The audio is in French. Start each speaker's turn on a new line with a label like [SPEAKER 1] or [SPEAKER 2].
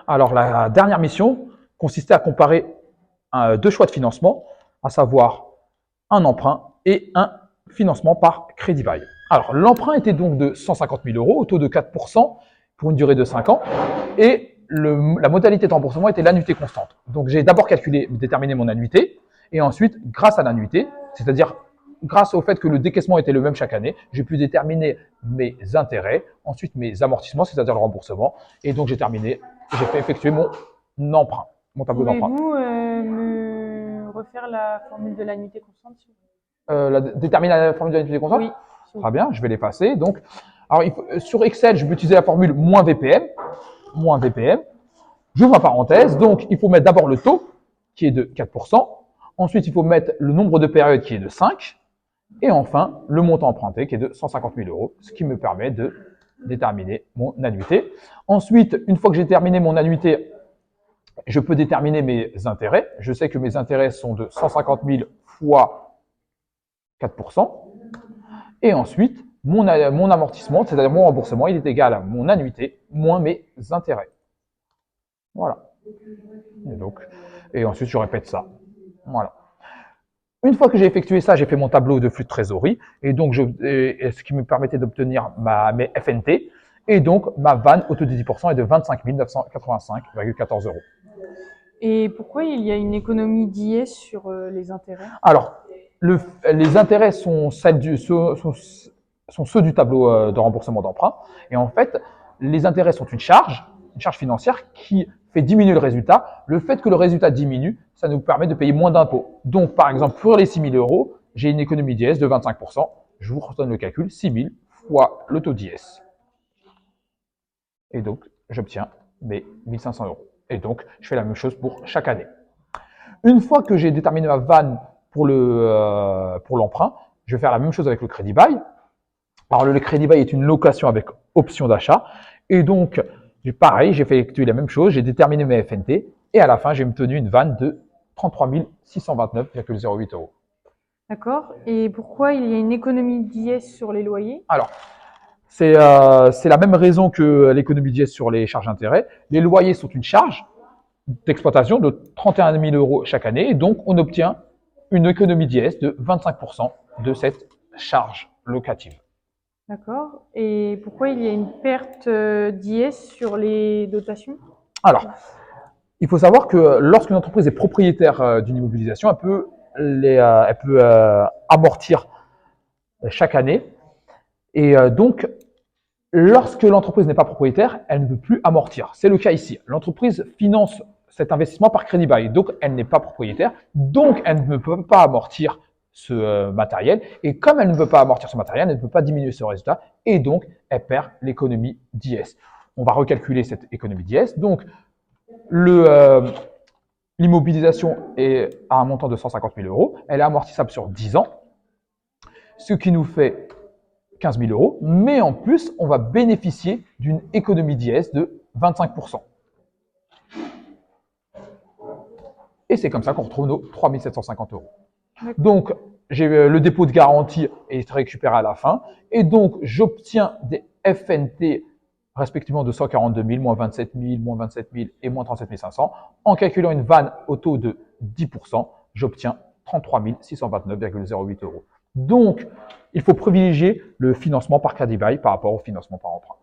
[SPEAKER 1] Alors, la dernière mission consistait à comparer deux choix de financement, à savoir un emprunt et un financement par crédit bail. Alors, l'emprunt était donc de 150 000 euros au taux de 4% pour une durée de 5 ans et la modalité de remboursement était l'annuité constante. Donc, j'ai d'abord déterminé mon annuité et ensuite, grâce à l'annuité, c'est-à-dire grâce au fait que le décaissement était le même chaque année, j'ai pu déterminer mes intérêts, ensuite mes amortissements, c'est-à-dire le remboursement, et donc j'ai fait effectuer mon emprunt, mon tableau d'emprunt.
[SPEAKER 2] Pouvez-vous me refaire la formule de l'annuité constante, s'il vous plaît?
[SPEAKER 1] Déterminer la formule de l'annuité constante.
[SPEAKER 2] Oui, s'il vous
[SPEAKER 1] Très
[SPEAKER 2] plaît.
[SPEAKER 1] bien, je vais l'effacer. Donc, alors sur Excel, je vais utiliser la formule moins VPM, moins VPM. J'ouvre ma parenthèse. Donc, il faut mettre d'abord le taux, qui est de 4%. Ensuite, il faut mettre le nombre de périodes, qui est de 5. Et enfin, le montant emprunté, qui est de 150 000 euros, ce qui me permet de déterminer mon annuité. Ensuite, une fois que j'ai terminé mon annuité, je peux déterminer mes intérêts. Je sais que mes intérêts sont de 150 000 fois 4%. Et ensuite, mon amortissement, c'est-à-dire mon remboursement, il est égal à mon annuité moins mes intérêts. Voilà. Et ensuite, je répète ça. Voilà. Une fois que j'ai effectué ça, j'ai fait mon tableau de flux de trésorerie, et donc ce qui me permettait d'obtenir mes FNT, et donc ma vanne au taux de 10% est de 25 985,14 euros.
[SPEAKER 2] Et pourquoi il y a une économie d'IS sur les intérêts?
[SPEAKER 1] Alors, les intérêts sont ceux du tableau de remboursement d'emprunt, et en fait, les intérêts sont une charge financière qui fait diminuer le résultat. Le fait que le résultat diminue, ça nous permet de payer moins d'impôts. Donc, par exemple, pour les 6 000 euros, j'ai une économie d'IS de 25%. Je vous redonne le calcul, 6 000 fois le taux d'IS. Et donc, j'obtiens mes 1 500 euros. Et donc, je fais la même chose pour chaque année. Une fois que j'ai déterminé ma vanne pour l'emprunt, je vais faire la même chose avec le crédit bail. Alors, le crédit bail est une location avec option d'achat. Et donc, pareil, j'ai fait la même chose, j'ai déterminé mes FNT et à la fin, j'ai obtenu une vanne de 33 629,08 euros.
[SPEAKER 2] D'accord. Et pourquoi il y a une économie d'IS sur les loyers?
[SPEAKER 1] Alors, c'est la même raison que l'économie d'IS sur les charges d'intérêt. Les loyers sont une charge d'exploitation de 31 000 euros chaque année et donc on obtient une économie d'IS de 25% de cette charge locative.
[SPEAKER 2] D'accord. Et pourquoi il y a une perte d'IS sur les dotations?
[SPEAKER 1] Alors, il faut savoir que lorsqu'une entreprise est propriétaire d'une immobilisation, elle peut amortir chaque année. Et donc, lorsque l'entreprise n'est pas propriétaire, elle ne peut plus amortir. C'est le cas ici. L'entreprise finance cet investissement par crédit bail. Donc, elle n'est pas propriétaire. Donc, elle ne peut pas amortir ce matériel. Et comme elle ne peut pas amortir ce matériel, elle ne peut pas diminuer ce résultat. Et donc, elle perd l'économie d'IS. On va recalculer cette économie d'IS. Donc, l'immobilisation est à un montant de 150 000 euros. Elle est amortissable sur 10 ans, ce qui nous fait 15 000 euros. Mais en plus, on va bénéficier d'une économie d'IS de 25%. Et c'est comme ça qu'on retrouve nos 3 750 euros. Donc, le dépôt de garantie est récupéré à la fin. Et donc, j'obtiens des FNT respectivement de 142 000, moins 27 000, moins 27 000 et moins 37 500. En calculant une vanne au taux de 10%, j'obtiens 33 629,08 euros. Donc, il faut privilégier le financement par crédit bail par rapport au financement par emprunt.